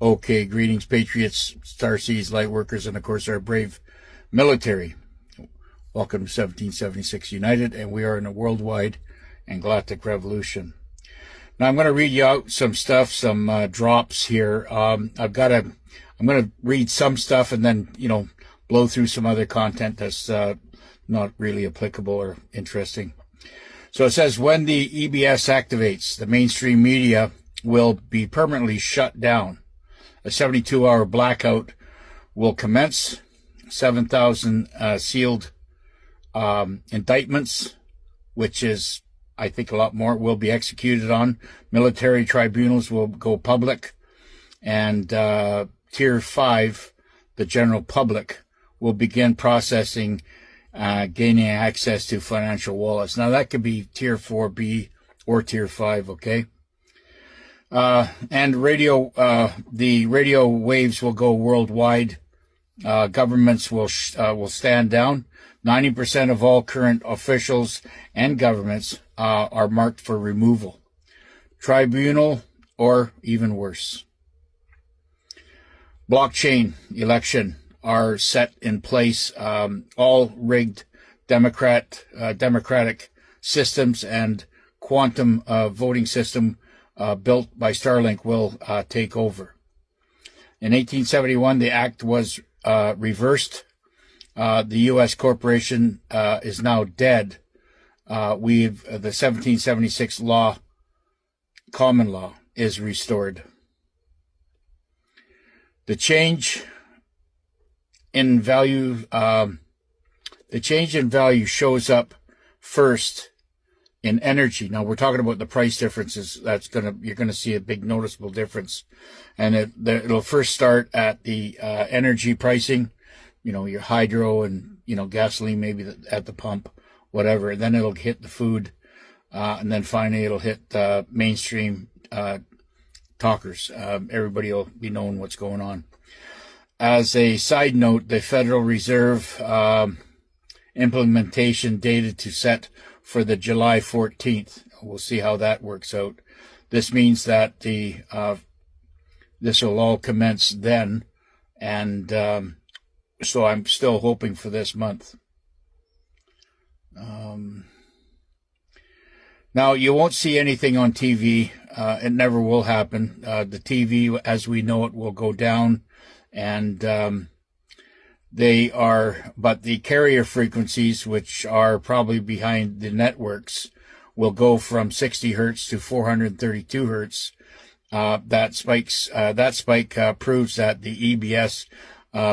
Okay, greetings, patriots, Starseeds, lightworkers, and of course our brave military. Welcome to 1776 United, and we are in a worldwide and galactic revolution. Now I'm going to read you out some stuff, some drops here. I'm going to read some stuff and then, blow through some other content that's not really applicable or interesting. So it says, when the EBS activates, the mainstream media will be permanently shut down. A 72-hour blackout will commence. 7,000 sealed indictments, which is, I think, a lot more, will be executed on. Military tribunals will go public. And Tier 5, the general public, will begin processing, gaining access to financial wallets. Now, that could be Tier 4B or Tier 5, okay? And the radio waves will go worldwide. Governments will stand down. 90% of all current officials and governments are marked for removal. Tribunal, or even worse. Blockchain election are set in place. All rigged democratic systems and quantum voting system built by Starlink will take over. In 1871, the act was reversed. The U.S. corporation is now dead. The 1776 law, common law, is restored. The change in value, shows up first in energy. Now we're talking about the price differences. You're gonna see a big noticeable difference, and it'll first start at the energy pricing. Your hydro and gasoline, maybe at the pump, whatever. And then it'll hit the food, and then finally it'll hit mainstream talkers. Everybody will be knowing what's going on. As a side note, the Federal Reserve implementation dated to set for the July 14th. We'll see how that works out. This means that this will all commence then, and so I'm still hoping for this month. Now, you won't see anything on TV. It never will happen. The TV, as we know it, will go down, and but the carrier frequencies, which are probably behind the networks, will go from 60 hertz to 432 hertz. That spike proves that the EBS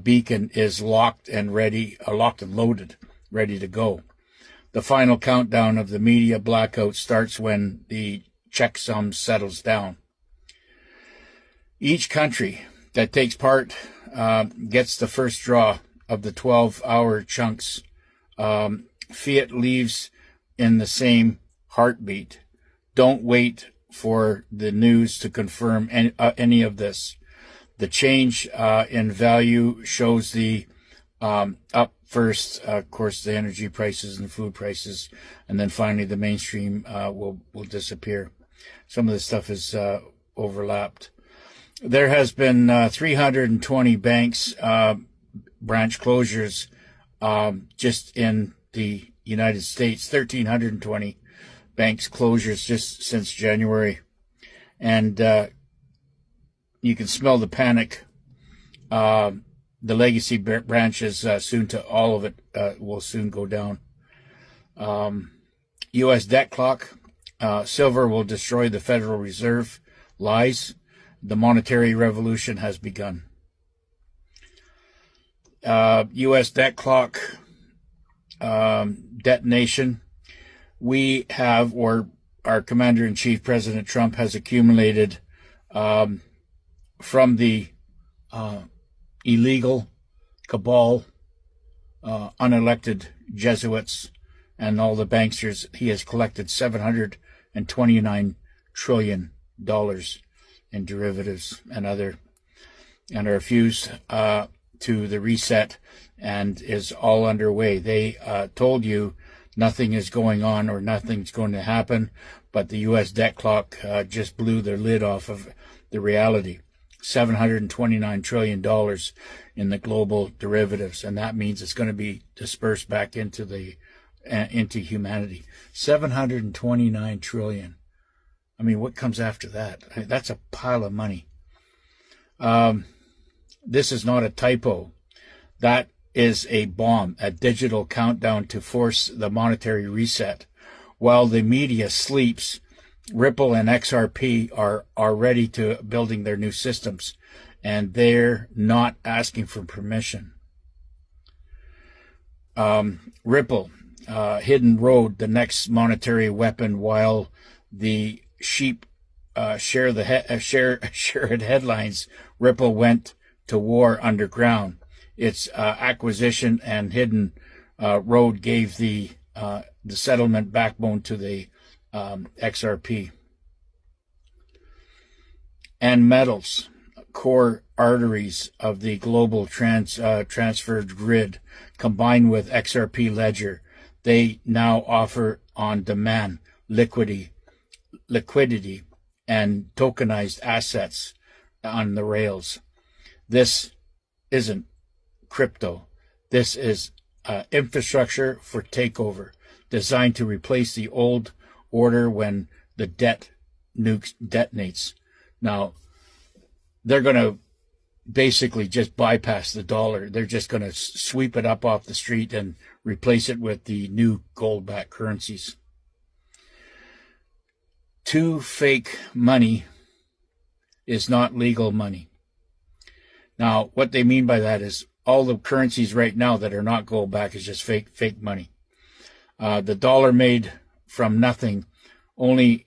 beacon is locked and loaded, ready to go. The final countdown of the media blackout starts when the checksum settles down. Each country that takes part gets the first draw of the 12-hour chunks. Fiat leaves in the same heartbeat. Don't wait for the news to confirm any of this. The change in value shows the up first, of course, the energy prices and the food prices, and then finally the mainstream will disappear. Some of this stuff is overlapped. There has been 320 banks branch closures just in the United States. 1,320 banks closures just since January, and you can smell the panic. The legacy branches all of it will soon go down. U.S. debt clock. Silver will destroy the Federal Reserve. Lies. The monetary revolution has begun. U.S. debt clock detonation. We have, or our Commander-in-Chief, President Trump, has accumulated from the illegal cabal, unelected Jesuits, and all the banksters. He has collected $729 trillion in derivatives and refused to the reset, and is all underway. They told you nothing is going on or nothing's going to happen, but the U.S. debt clock just blew their lid off of the reality. $729 trillion in the global derivatives, and that means it's going to be dispersed back into humanity. 729 trillion. I mean, what comes after that? That's a pile of money. This is not a typo. That is a bomb, a digital countdown to force the monetary reset. While the media sleeps, Ripple and XRP are ready to building their new systems, and they're not asking for permission. Ripple, hidden road, the next monetary weapon, while the sheep share headlines. Ripple went to war underground. Its acquisition and hidden road gave the settlement backbone to the XRP. And metals, core arteries of the global transferred grid, combined with XRP Ledger, they now offer on-demand liquidity and tokenized assets on the rails. This isn't crypto. This is infrastructure for takeover, designed to replace the old order when the debt nukes detonates. Now, they're going to basically just bypass the dollar. They're just going to sweep it up off the street and replace it with the new gold-backed currencies. Too fake money is not legal money. Now, what they mean by that is all the currencies right now that are not gold-backed is just fake money. The dollar made from nothing, only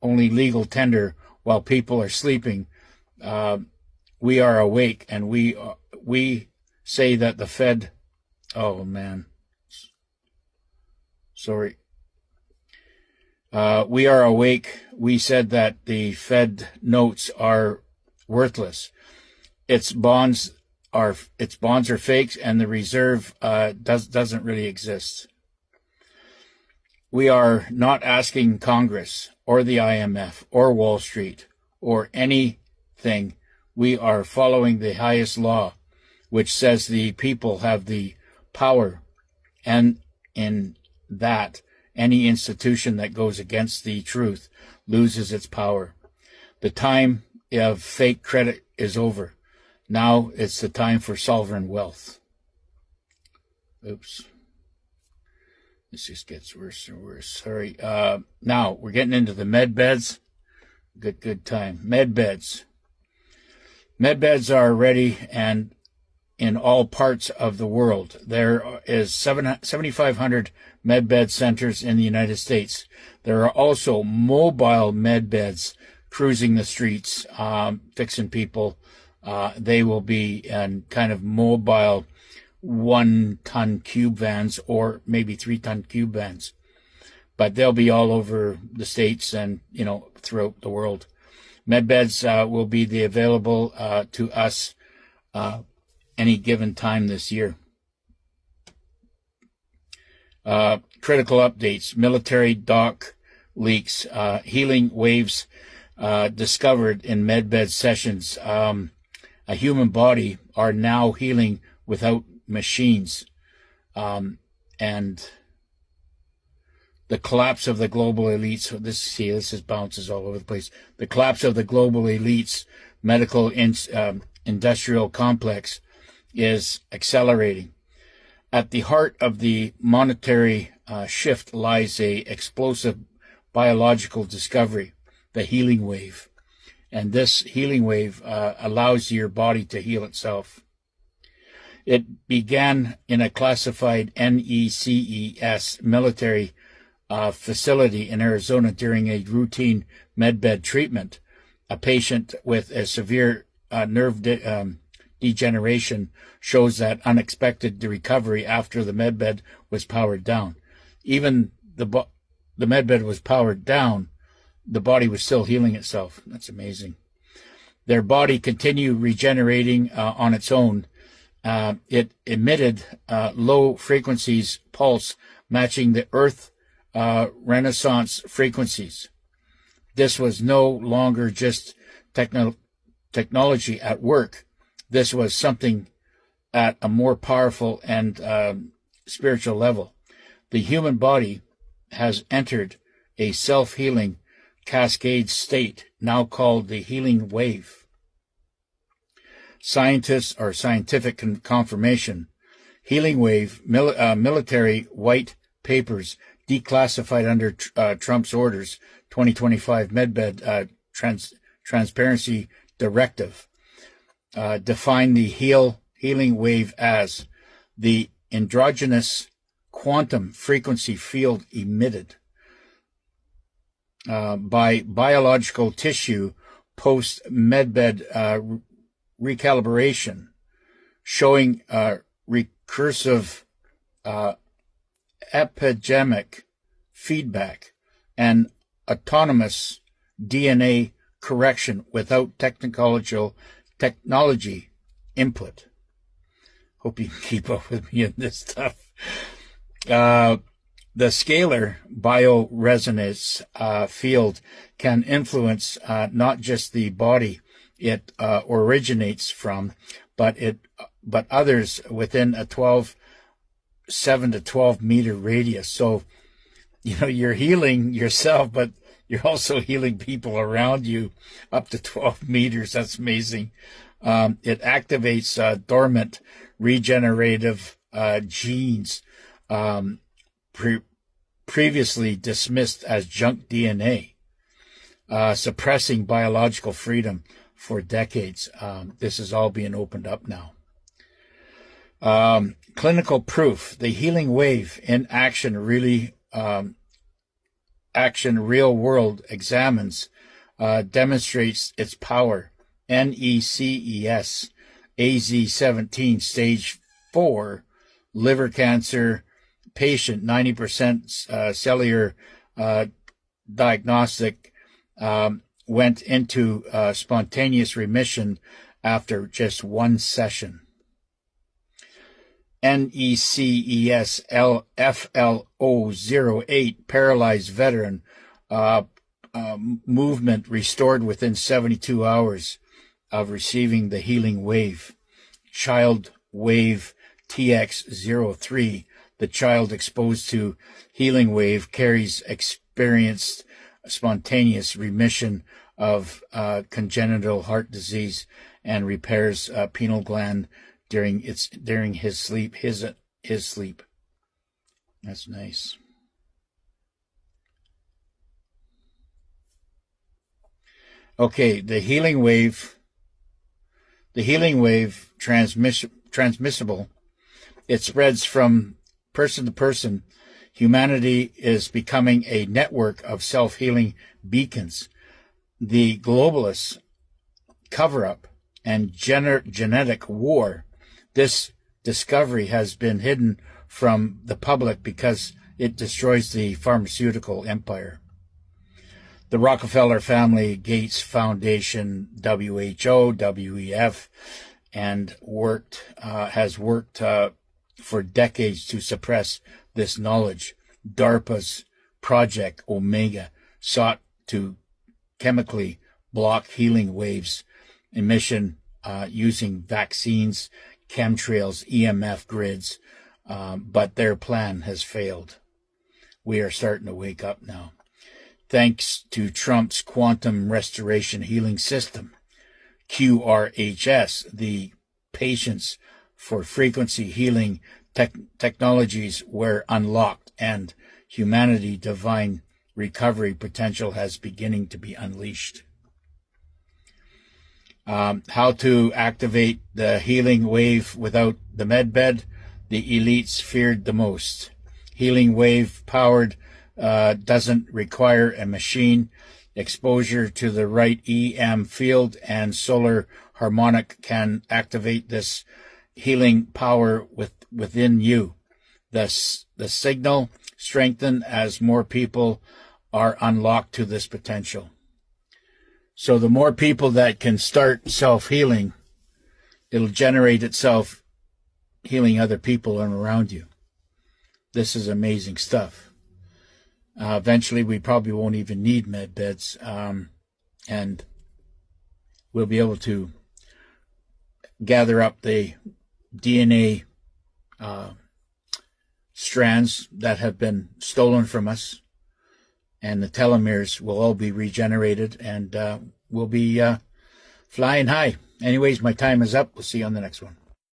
legal tender while people are sleeping. We are awake, and we say that the Fed. Oh man, sorry. We are awake. We said that the Fed notes are worthless. Its bonds are fakes, and the reserve doesn't really exist. We are not asking Congress or the IMF or Wall Street or anything. We are following the highest law, which says the people have the power, and in that, any institution that goes against the truth loses its power. The time of fake credit is over. Now it's the time for sovereign wealth. Oops. This just gets worse and worse. Sorry. Now we're getting into the med beds. Good time. Med beds. Med beds are ready and in all parts of the world. There is 7,500 med bed centers in the United States. There are also mobile med beds cruising the streets, fixing people. They will be in kind of mobile 1-ton cube vans or maybe 3-ton cube vans. But they'll be all over the States and, throughout the world. Med beds will be available to us any given time this year. Critical updates, military dock leaks, healing waves discovered in medbed sessions. A human body are now healing without machines. And the collapse of the global elites, this bounces all over the place. The collapse of the global elites medical industrial complex is accelerating. At the heart of the monetary shift lies a explosive biological discovery, the healing wave. And this healing wave allows your body to heal itself. It began in a classified NECES military facility in Arizona during a routine medbed treatment. A patient with a severe nerve degeneration shows that unexpected recovery after the medbed was powered down. Even the medbed was powered down, the body was still healing itself. That's amazing. Their body continued regenerating on its own. It emitted low frequencies pulse matching the Earth Renaissance frequencies. This was no longer just technology at work. This was something at a more powerful and spiritual level. The human body has entered a self-healing cascade state, now called the healing wave. Scientists or scientific confirmation. Healing wave, military white papers declassified under Trump's orders, 2025 Medbed Transparency Directive, define the healing wave as the endogenous quantum frequency field emitted by biological tissue post medbed recalibration, showing recursive epigenic feedback and autonomous DNA correction without technology input. Hope you can keep up with me in this stuff. The scalar bioresonance field can influence not just the body it originates from, but others within a 7 to 12 meter radius. So, you're healing yourself, but you're also healing people around you up to 12 meters. That's amazing. It activates dormant regenerative genes previously dismissed as junk DNA, suppressing biological freedom for decades. This is all being opened up now. Clinical proof, the healing wave in action, real world examines, demonstrates its power. NECES, AZ17, stage 4, liver cancer patient, 90% cellular diagnostic, went into spontaneous remission after just one session. NECES FLO08, paralyzed veteran, movement restored within 72 hours of receiving the healing wave. Child wave TX03, the child exposed to healing wave experienced spontaneous remission of congenital heart disease and repairs pineal gland during his sleep. His sleep. That's nice. Okay, the healing wave transmissible. It spreads from person to person. Humanity is becoming a network of self-healing beacons. The globalists cover-up and genetic war. This discovery has been hidden from the public because it destroys the pharmaceutical empire. The Rockefeller Family, Gates Foundation, WHO, WEF, and has worked for decades to suppress this knowledge. DARPA's Project Omega sought to chemically block healing waves emission using vaccines, chemtrails, EMF grids, but their plan has failed. We are starting to wake up now. Thanks to Trump's Quantum Restoration Healing System, QRHS, the Patients for Frequency Healing technologies were unlocked, and humanity divine recovery potential has beginning to be unleashed. How to activate the healing wave without the medbed? The elites feared the most. Healing wave powered doesn't require a machine. Exposure to the right EM field and solar harmonic can activate this healing power within you. The signal strengthen as more people are unlocked to this potential. So the more people that can start self-healing, it'll generate itself healing other people and around you. This is amazing stuff. Eventually, we probably won't even need med beds, and we'll be able to gather up the DNA strands that have been stolen from us, and the telomeres will all be regenerated, and we'll be flying high. Anyways, my time is up. We'll see you on the next one.